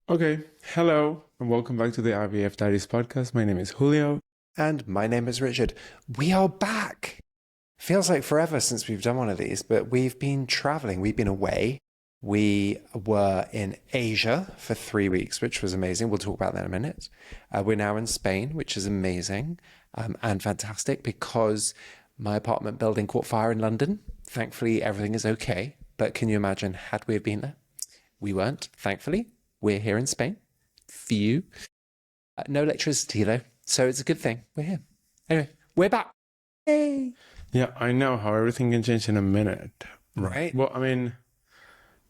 Okay, hello, and welcome back to the IVF Daddies podcast. My name is Julio. And my name is Richard. We are back. Feels like forever since we've done one of these, but we've been traveling. We've been away. We were in Asia for 3 weeks, which was amazing. We'll talk about that in a minute. We're now in Spain, which is amazing and fantastic because my apartment building caught fire in London. Thankfully, everything is okay. But can you imagine, had we have been there? We weren't, thankfully. We're here in Spain for you. No electricity, though. So it's a good thing. We're here. Anyway, we're back. Yay. Yeah, I know how everything can change in a minute. Right. Well, I mean,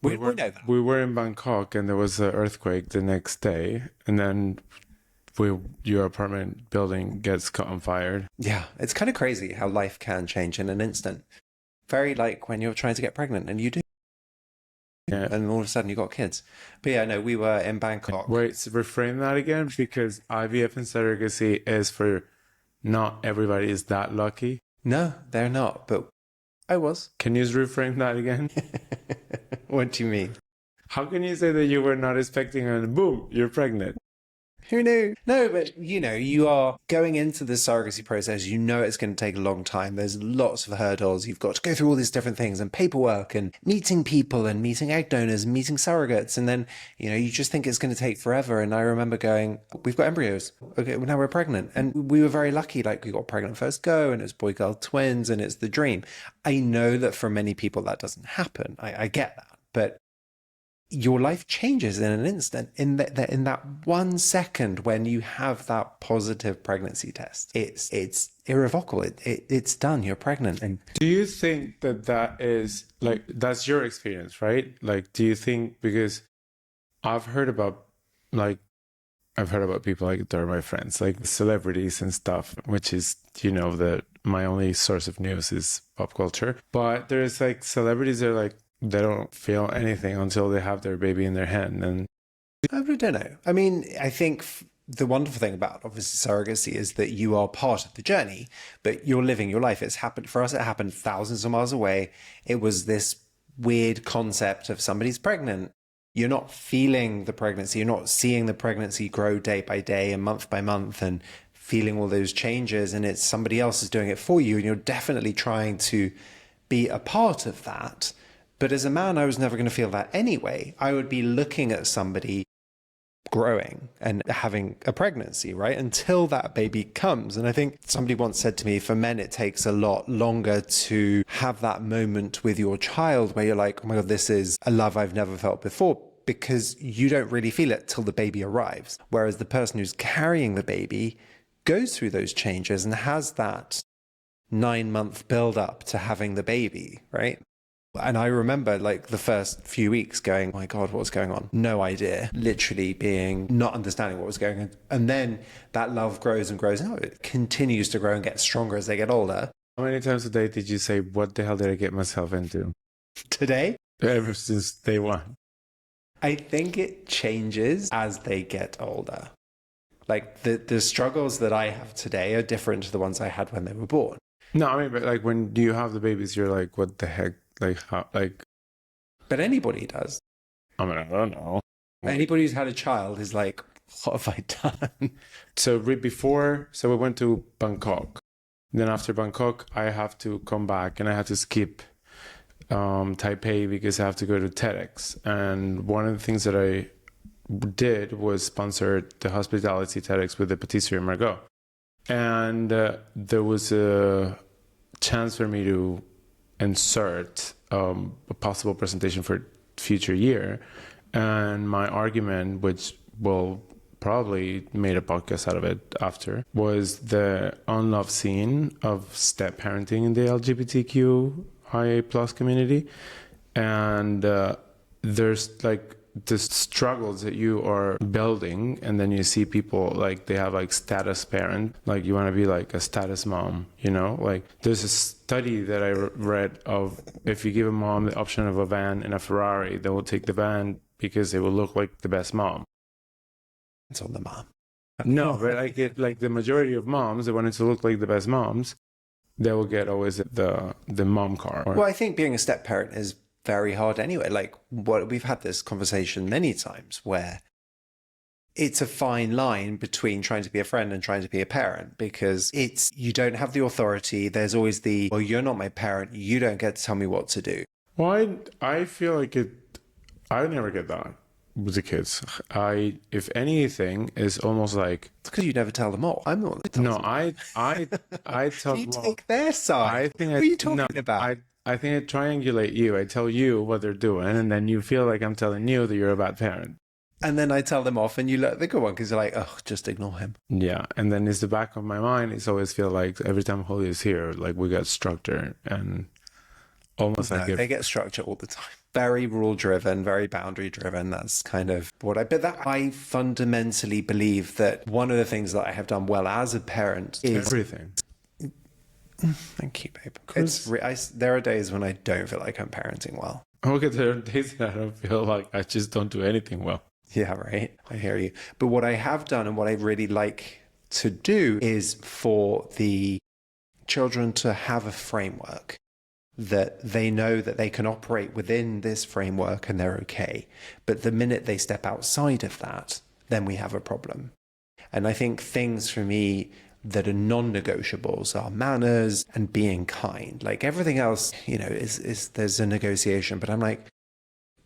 We know that. we were in Bangkok and there was an earthquake the next day, and then your apartment building gets caught on fire. Yeah, it's kind of crazy how life can change in an instant. Very like when you're trying to get pregnant and you do. Yeah. And all of a sudden you got kids. But yeah, no, we were in Bangkok. Wait, so reframe that again, because IVF and surrogacy is for not everybody is that lucky. No, they're not, but I was. Can you just reframe that again? What do you mean? How can you say that you were not expecting and boom, you're pregnant? Who knew? No, but you are going into the surrogacy process. You know it's going to take a long time. There's lots of hurdles. You've got to go through all these different things and paperwork and meeting people and meeting egg donors and meeting surrogates. And then, you just think it's going to take forever. And I remember going, we've got embryos. Okay, well, now we're pregnant. And we were very lucky. Like we got pregnant first go and it was boy-girl twins and it's the dream. I know that for many people that doesn't happen. I get that. But your life changes in an instant. In that 1 second when you have that positive pregnancy test, it's irrevocable. It's done. You're pregnant. And Do you think that is like that's your experience, right? Like, do you think, because I've heard about people like they're my friends, like celebrities and stuff, which is that my only source of news is pop culture. But there's like celebrities that are like they don't feel anything until they have their baby in their hand. And I don't know. I mean, I think the wonderful thing about obviously surrogacy is that you are part of the journey, but you're living your life. It's happened for us. It happened thousands of miles away. It was this weird concept of somebody's pregnant. You're not feeling the pregnancy. You're not seeing the pregnancy grow day by day and month by month and feeling all those changes. And it's somebody else is doing it for you. And you're definitely trying to be a part of that. But as a man, I was never going to feel that anyway. I would be looking at somebody growing and having a pregnancy, right? Until that baby comes. And I think somebody once said to me, for men, it takes a lot longer to have that moment with your child where you're like, oh my God, this is a love I've never felt before, because you don't really feel it till the baby arrives. Whereas the person who's carrying the baby goes through those changes and has that 9-month build up to having the baby, right? And I remember like the first few weeks going, oh my God, what's going on? No idea. Literally not understanding what was going on. And then that love grows and grows. And it continues to grow and get stronger as they get older. how many times a day did you say, what the hell did I get myself into? Today, Ever since day one. I think it changes as they get older. Like the struggles that I have today are different to the ones I had when they were born. No, I mean, but like when you have the babies, you're like, what the heck? Like, how, like, But anybody does. I mean, I don't know. Anybody who's had a child is like, what have I done? So so we went to Bangkok. Then after Bangkok, I have to come back and I have to skip Taipei because I have to go to TEDx. And one of the things that I did was sponsor the hospitality TEDx with the patisserie Margot. And there was a chance for me to insert a possible presentation for future year. And my argument, which will probably made a podcast out of it after, was the unloved scene of step parenting in the LGBTQ plus community. And there's like the struggles that you are building, and then you see people like they have like status parent, like you want to be like a status mom, like there's a study that I read of if you give a mom the option of a van and a Ferrari, they will take the van because they will look like the best mom. It's on the mom. No, but like the majority of moms that wanted to look like the best moms, they will get always the mom car. Well, I think being a step parent is very hard anyway. Like we've had this conversation many times where it's a fine line between trying to be a friend and trying to be a parent, because you don't have the authority. There's always well, you're not my parent. You don't get to tell me what to do. Well, I feel like I never get that with the kids. If anything, is almost like, It's because you never tell them off. I'm the one that tells them. I tell You them. take their side. What are you talking about? I think I triangulate you. I tell you what they're doing, and then you feel like I'm telling you that you're a bad parent. And then I tell them off, and you look the good one because you're like, oh, just ignore him. Yeah, and then it's the back of my mind. It's always feel like every time Julio is here, like we got structure and almost like they get structure all the time. Very rule driven, very boundary driven. That's kind of what I fundamentally believe that one of the things that I have done well as a parent is everything. Thank you, babe. There are days when I don't feel like I'm parenting well. Okay, there are days that I don't feel like I just don't do anything well. Yeah, right. I hear you. But what I have done and what I really like to do is for the children to have a framework that they know that they can operate within this framework and they're okay. But the minute they step outside of that, then we have a problem. And I think things for me that are non-negotiables are manners and being kind. Like everything else, is there's a negotiation, but I'm like,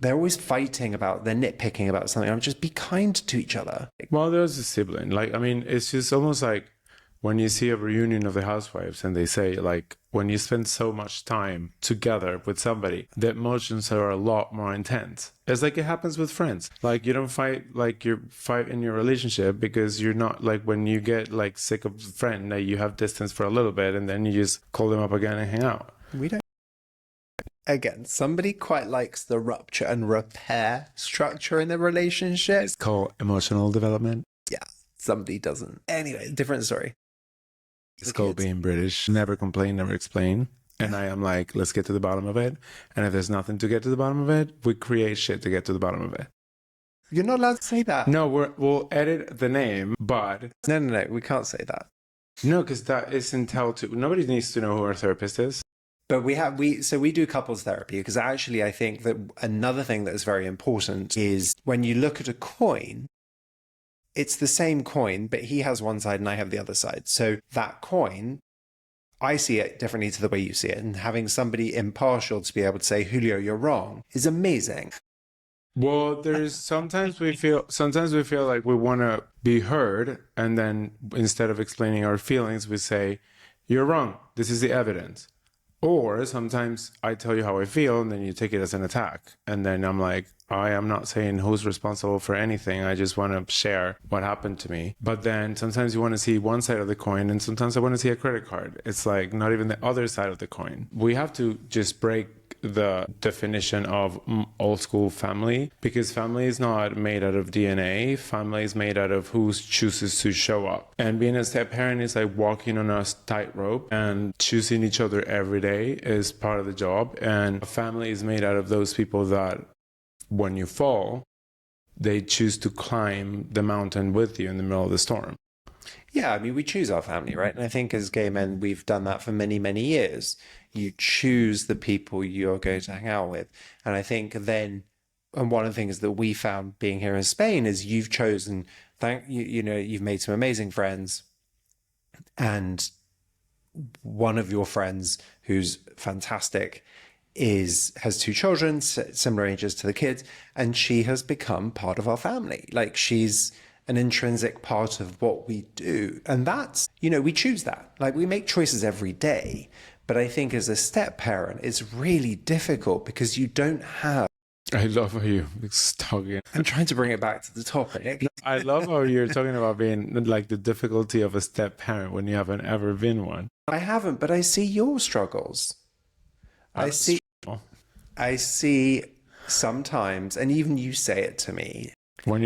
they're always fighting they're nitpicking about something. I'm just be kind to each other. Well, there's a sibling. It's just almost like when you see a reunion of the housewives and they say, like, when you spend so much time together with somebody, the emotions are a lot more intense. It's like it happens with friends. Like, you don't fight like you fight in your relationship because you're not like when you get like sick of a friend that you have distance for a little bit and then you just call them up again and hang out. We don't. Again, somebody quite likes the rupture and repair structure in the relationship. It's called emotional development. Yeah, somebody doesn't. Anyway, different story. It's called being British. Never complain, never explain. And I am like, let's get to the bottom of it. And if there's nothing to get to the bottom of it, we create shit to get to the bottom of it. You're not allowed to say that. No, we'll edit the name, but... No, we can't say that. No, because that isn't how to... Nobody needs to know who our therapist is. But we do couples therapy, because actually I think that another thing that is very important is when you look at a coin, it's the same coin, but he has one side and I have the other side. So that coin, I see it differently to the way you see it. And having somebody impartial to be able to say, Julio, you're wrong, is amazing. Well, sometimes we feel like we want to be heard. And then instead of explaining our feelings, we say, you're wrong. This is the evidence. Or sometimes I tell you how I feel and then you take it as an attack. And then I'm like, I am not saying who's responsible for anything. I just want to share what happened to me. But then sometimes you want to see one side of the coin and sometimes I want to see a credit card. It's like not even the other side of the coin. We have to just break the definition of old school family, because family is not made out of DNA. Family is made out of who chooses to show up. And being a step parent is like walking on a tightrope, and choosing each other every day is part of the job. And a family is made out of those people that when you fall, they choose to climb the mountain with you in the middle of the storm. Yeah, I mean, we choose our family, right? And I think as gay men, we've done that for many, many years. You choose the people you're going to hang out with. And I think then, and one of the things that we found being here in Spain is you've chosen, you've made some amazing friends. And one of your friends who's fantastic has two children, similar ages to the kids, and she has become part of our family. Like, she's an intrinsic part of what we do. And that's, we choose that. Like, we make choices every day. But I think as a step parent, it's really difficult because you don't have... I love how you're talking. I'm trying to bring it back to the topic. I love how you're talking about being like the difficulty of a step parent when you haven't ever been one. I haven't, but I see your struggles. I see sometimes, and even you say it to me. When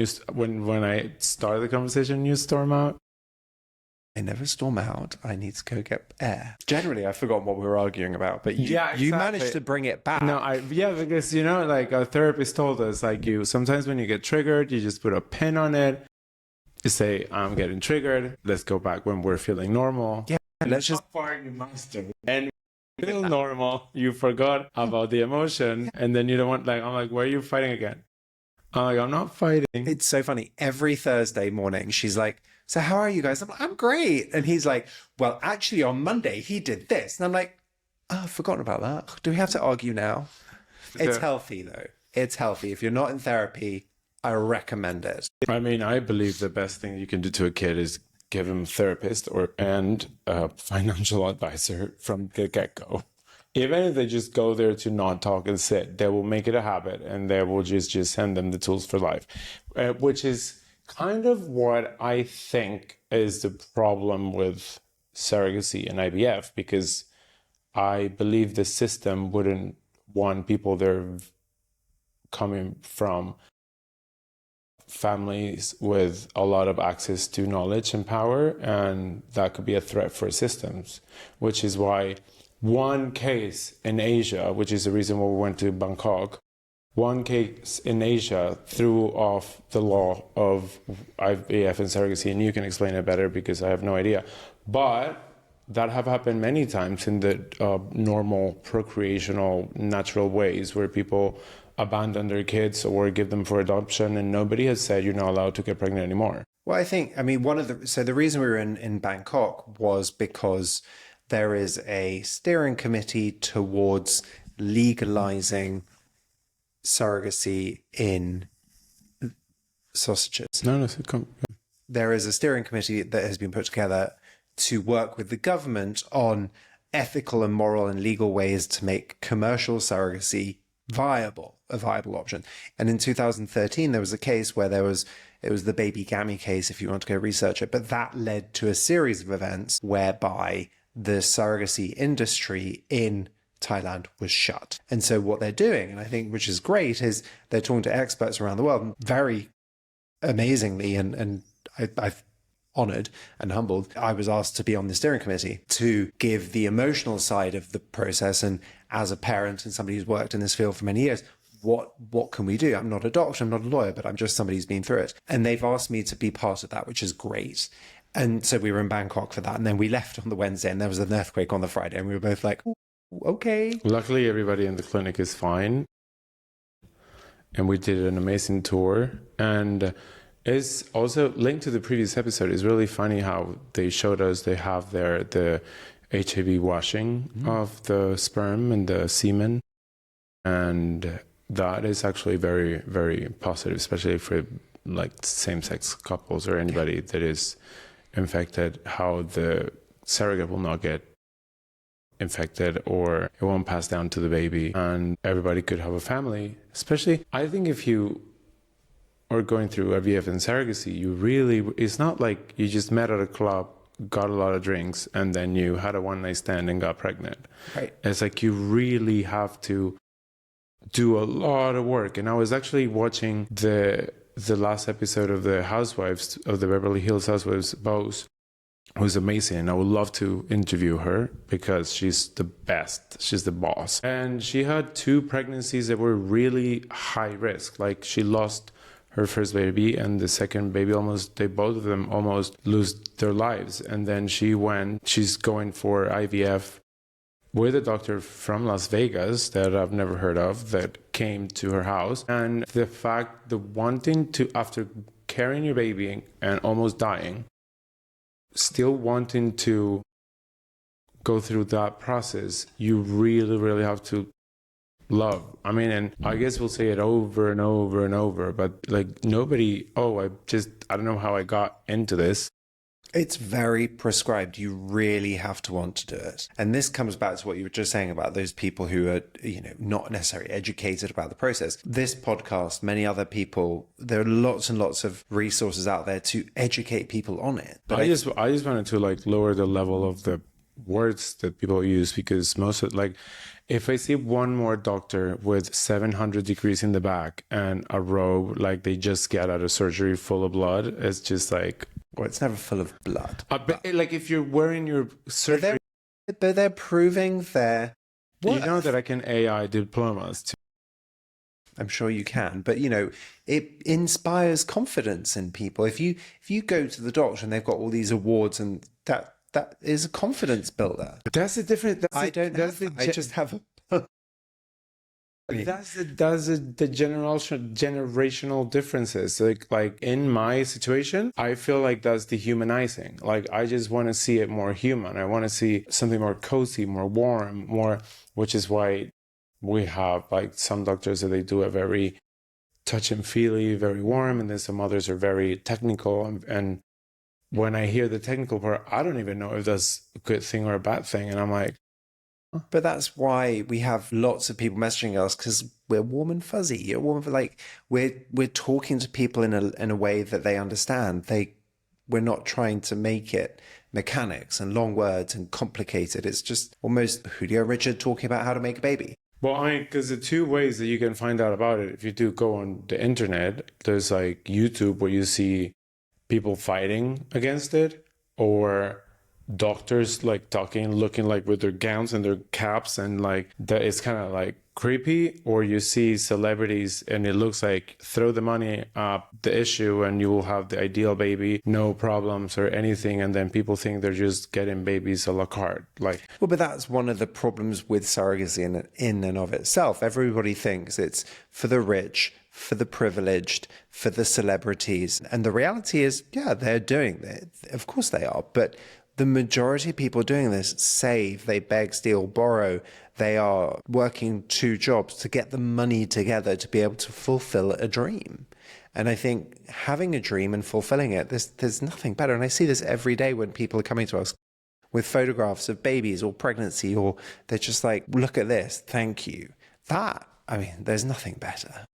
I start the conversation, you storm out? I never storm out. I need to go get air. Generally, I've forgotten what we were arguing about, but you managed to bring it back. No, because, like our therapist told us, like sometimes when you get triggered, you just put a pin on it. You say, I'm getting triggered. Let's go back when we're feeling normal. Yeah, let's just... How far you master. And feel normal. You forgot about the emotion. And then you don't want, I'm like, why are you fighting again? I'm not fighting. It's so funny. Every Thursday morning, she's like, so how are you guys? I'm like, I'm great. And he's like, well, actually on Monday, he did this. And I'm like, oh, I've forgotten about that. Do we have to argue now? It's healthy though. It's healthy. If you're not in therapy, I recommend it. I mean, I believe the best thing you can do to a kid is give him a therapist and a financial advisor from the get-go. Even if they just go there to not talk and sit, they will make it a habit, and they will just send them the tools for life, which is kind of what I think is the problem with surrogacy and IVF, because I believe the system wouldn't want people there coming from families with a lot of access to knowledge and power, and that could be a threat for systems, which is why one case in Asia, which is the reason why we went to Bangkok, one case in Asia threw off the law of IVF and surrogacy, and you can explain it better because I have no idea. But that have happened many times in the normal procreational natural ways where people abandon their kids or give them for adoption, and nobody has said you're not allowed to get pregnant anymore. Well, I mean, the reason we were in Bangkok was because there is a steering committee towards legalizing surrogacy in sausages. No, there is a steering committee that has been put together to work with the government on ethical and moral and legal ways to make commercial surrogacy a viable option. And in 2013, there was a case where it was the baby gammy case, if you want to go research it, but that led to a series of events whereby the surrogacy industry in Thailand was shut. And so what they're doing, and I think which is great, is they're talking to experts around the world, and very amazingly, and I've honoured and humbled, I was asked to be on the steering committee to give the emotional side of the process. And as a parent and somebody who's worked in this field for many years, what can we do? I'm not a doctor, I'm not a lawyer, but I'm just somebody who's been through it. And they've asked me to be part of that, which is great. And so we were in Bangkok for that. And then we left on the Wednesday, and there was an earthquake on the Friday. And we were both like, okay. Luckily, everybody in the clinic is fine. And we did an amazing tour. And it's also linked to the previous episode. It's really funny how they showed us they have the HIV washing of the sperm and the semen. And that is actually very, very positive, especially for like same-sex couples or anybody that is infected, how the surrogate will not get infected or it won't pass down to the baby, and everybody could have a family. Especially, I think if you are going through IVF and surrogacy, it's not like you just met at a club, got a lot of drinks, and then you had a one-night stand and got pregnant. Right. It's like you really have to do a lot of work. And I was actually watching the last episode of the Housewives of the Beverly Hills Housewives, Bows, who's amazing. And I would love to interview her because she's the best. She's the boss. And she had 2 pregnancies that were really high risk. Like she lost her first baby, and the second baby both of them almost lose their lives. And then she's going for IVF with a doctor from Las Vegas that I've never heard of that came to her house. And the wanting to, after carrying your baby and almost dying, still wanting to go through that process, you really, really have to love. I mean, and I guess we'll say it over and over and over, but like I don't know how I got into this. It's very prescribed. You really have to want to do it. And this comes back to what you were just saying about those people who are, not necessarily educated about the process. This podcast, many other people, there are lots and lots of resources out there to educate people on it. But I just wanted to lower the level of the words that people use, because most of if I see one more doctor with 700 degrees in the back and a robe like they just get out of surgery full of blood, it's just like, well, it's never full of blood. But if you're wearing your surgery, but they're proving their worth. You know that I can AI diplomas too. I'm sure you can, but it inspires confidence in people. If you go to the doctor and they've got all these awards, and that is a confidence builder. But that's a different. I just have That's the generational differences. Like in my situation, I feel like that's dehumanizing. Like I just want to see it more human. I want to see something more cozy, more warm, more, which is why we have like some doctors that they do a very touch and feely, very warm, and then some others are very technical. And when I hear the technical part, I don't even know if that's a good thing or a bad thing. And I'm like, but that's why we have lots of people messaging us, because we're warm and fuzzy. You're warm, like we're talking to people in a way that they understand. We're not trying to make it mechanics and long words and complicated. It's just almost Julio Richard talking about how to make a baby. well, I mean, because the two ways that you can find out about it, if you do go on the internet, there's like YouTube where you see people fighting against it, or doctors like talking, looking like with their gowns and their caps, and like that it's kind of like creepy. Or you see celebrities and it looks like throw the money up the issue and you will have the ideal baby, no problems or anything, and then people think they're just getting babies a la carte. Like, well, but that's one of the problems with surrogacy in and of itself. Everybody thinks it's for the rich, for the privileged, for the celebrities, and the reality is, yeah, they're doing it. Of course they are, but the majority of people doing this save, they beg, steal, borrow. They are working 2 jobs to get the money together to be able to fulfill a dream. And I think having a dream and fulfilling it, there's nothing better. And I see this every day when people are coming to us with photographs of babies or pregnancy, or they're just like, look at this, thank you. There's nothing better.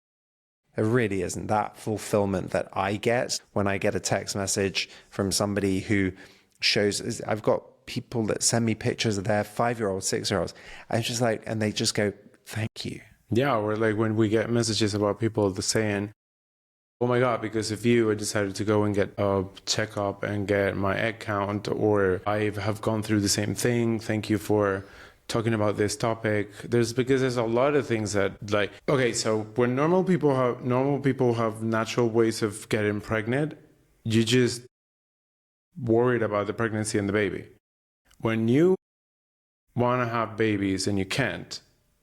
There really isn't. That fulfillment that I get when I get a text message from somebody who shows, I've got people that send me pictures of their 5-year-olds, 6-year-olds. I'm just like, and they just go, thank you. yeah, or like when we get messages about people saying, oh my God, because of you, I decided to go and get a checkup and get my egg count, or I have gone through the same thing. Thank you for talking about this topic. Because there's a lot of things that, like, okay, so when normal people have natural ways of getting pregnant, you just worried about the pregnancy and the baby. When you want to have babies and you can't,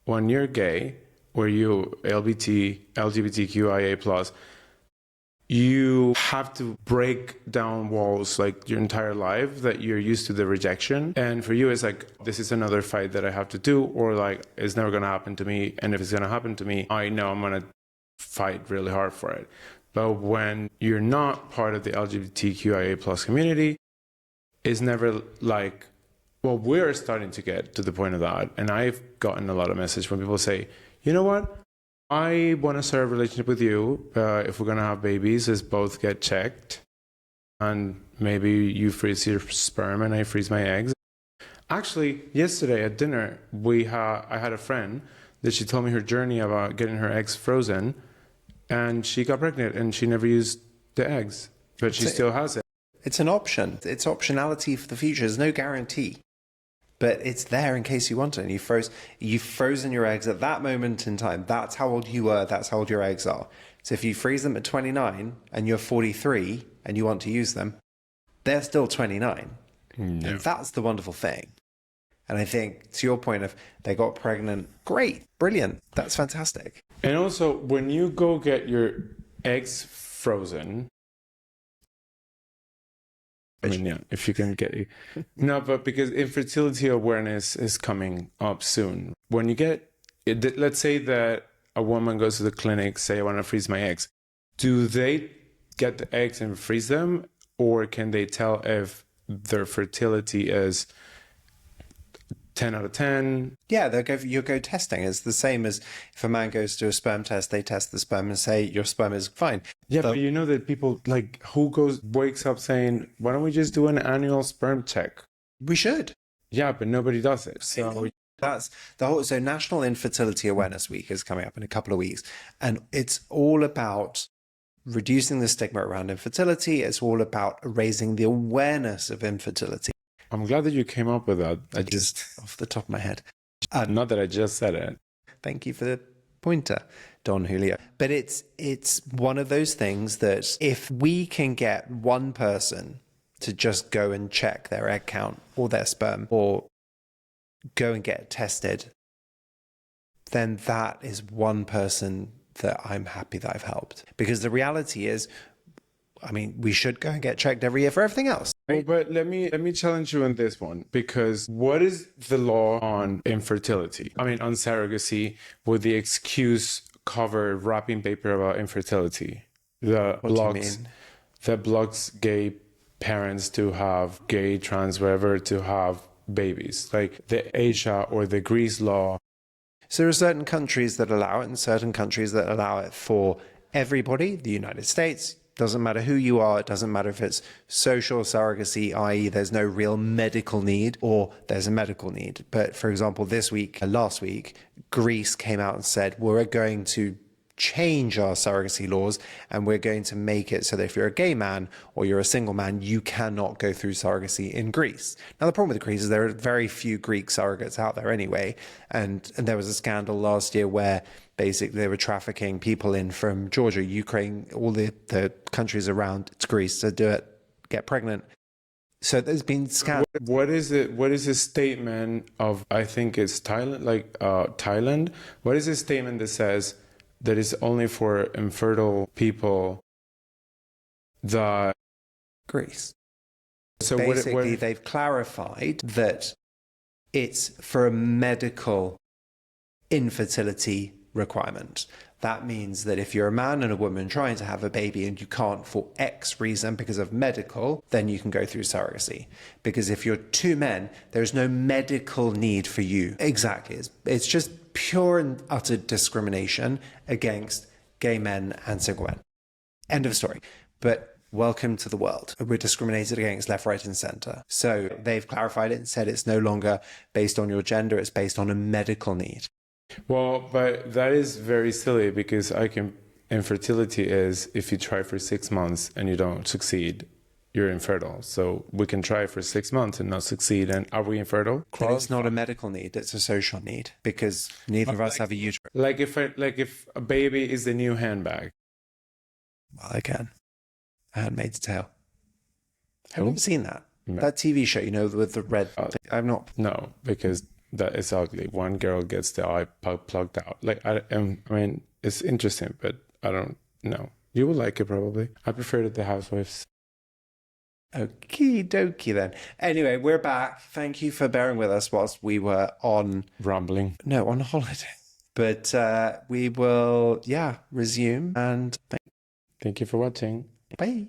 when you're gay or you LGBTQIA+, you have to break down walls like your entire life that you're used to the rejection. And for you, it's like, this is another fight that I have to do, or like, it's never going to happen to me. And if it's going to happen to me, I know I'm going to fight really hard for it. But when you're not part of the LGBTQIA+ community, it's never like, well, we're starting to get to the point of that. And I've gotten a lot of messages when people say, you know what? I want to start a relationship with you. If we're going to have babies, let's both get checked. And maybe you freeze your sperm and I freeze my eggs. Actually, yesterday at dinner, I had a friend that she told me her journey about getting her eggs frozen. And she got pregnant and she never used the eggs, but she still has it. It's an option. It's optionality for the future. There's no guarantee, but it's there in case you want it. And you've frozen your eggs at that moment in time. That's how old you were. That's how old your eggs are. So if you freeze them at 29 and you're 43 and you want to use them, they're still 29. No. And that's the wonderful thing. And I think to your point of they got pregnant, great, brilliant. That's fantastic. And also when you go get your eggs frozen, I mean, yeah, if you can get it. No, but because infertility awareness is coming up soon. When you get, let's say that a woman goes to the clinic, say, I want to freeze my eggs. Do they get the eggs and freeze them? Or can they tell if their fertility is 10 out of 10? Yeah, you'll go testing. It's the same as if a man goes to a sperm test, they test the sperm and say your sperm is fine. Yeah, but you know that people like wakes up saying, why don't we just do an annual sperm check? We should. Yeah, but nobody does it. So that's so National Infertility Awareness Week is coming up in a couple of weeks. And it's all about reducing the stigma around infertility. It's all about raising the awareness of infertility. I'm glad that you came up with that. I just off the top of my head. Not that I just said it. Thank you for the pointer, Don Julio. But it's one of those things that if we can get one person to just go and check their egg count or their sperm or go and get tested, then that is one person that I'm happy that I've helped. Because the reality is, I mean, we should go and get checked every year for everything else. Well, but let me challenge you on this one, because what is the law on infertility? I mean, on surrogacy, with the excuse cover wrapping paper about infertility that blocks gay parents to have gay, trans, whatever, to have babies, like the Asia or the Greece law. So there are certain countries that allow it and certain countries that allow it for everybody. The United States, doesn't matter who you are. It doesn't matter if it's social surrogacy, i.e. there's no real medical need, or there's a medical need. But for example, last week, Greece came out and said, we're going to change our surrogacy laws and we're going to make it so that if you're a gay man or you're a single man, you cannot go through surrogacy in Greece. Now, the problem with Greece is there are very few Greek surrogates out there anyway. And there was a scandal last year where basically they were trafficking people in from Georgia, Ukraine, all the countries around to Greece to do it, get pregnant. So there's been scandals. What is it? What is a statement of, I think it's Thailand, Thailand? What is a statement that says that is only for infertile people that... Greece. So basically, they've clarified that it's for a medical infertility requirement. That means that if you're a man and a woman trying to have a baby and you can't for X reason because of medical, then you can go through surrogacy. Because if you're two men, there's no medical need for you. Exactly. It's just pure and utter discrimination against gay men and single men. End of story. But welcome to the world. We're discriminated against left, right, and center. So they've clarified it and said it's no longer based on your gender, it's based on a medical need. Well, but that is very silly, because infertility is if you try for 6 months and you don't succeed, you're infertile. So we can try for 6 months and not succeed. And are we infertile? But it's not a medical need, it's a social need, because neither of us have a uterus. Like if a baby is the new handbag. Well, again, Handmaid's Tale. Have you ever seen that? No. That TV show, with the red thing? I've not. No, because that is ugly. One girl gets the eye plugged out. I mean, it's interesting, but I don't know. You will like it probably. I prefer The Housewives. Okie dokie then. Anyway, we're back. Thank you for bearing with us whilst we were on holiday. But we will, resume, and thank you for watching. Bye.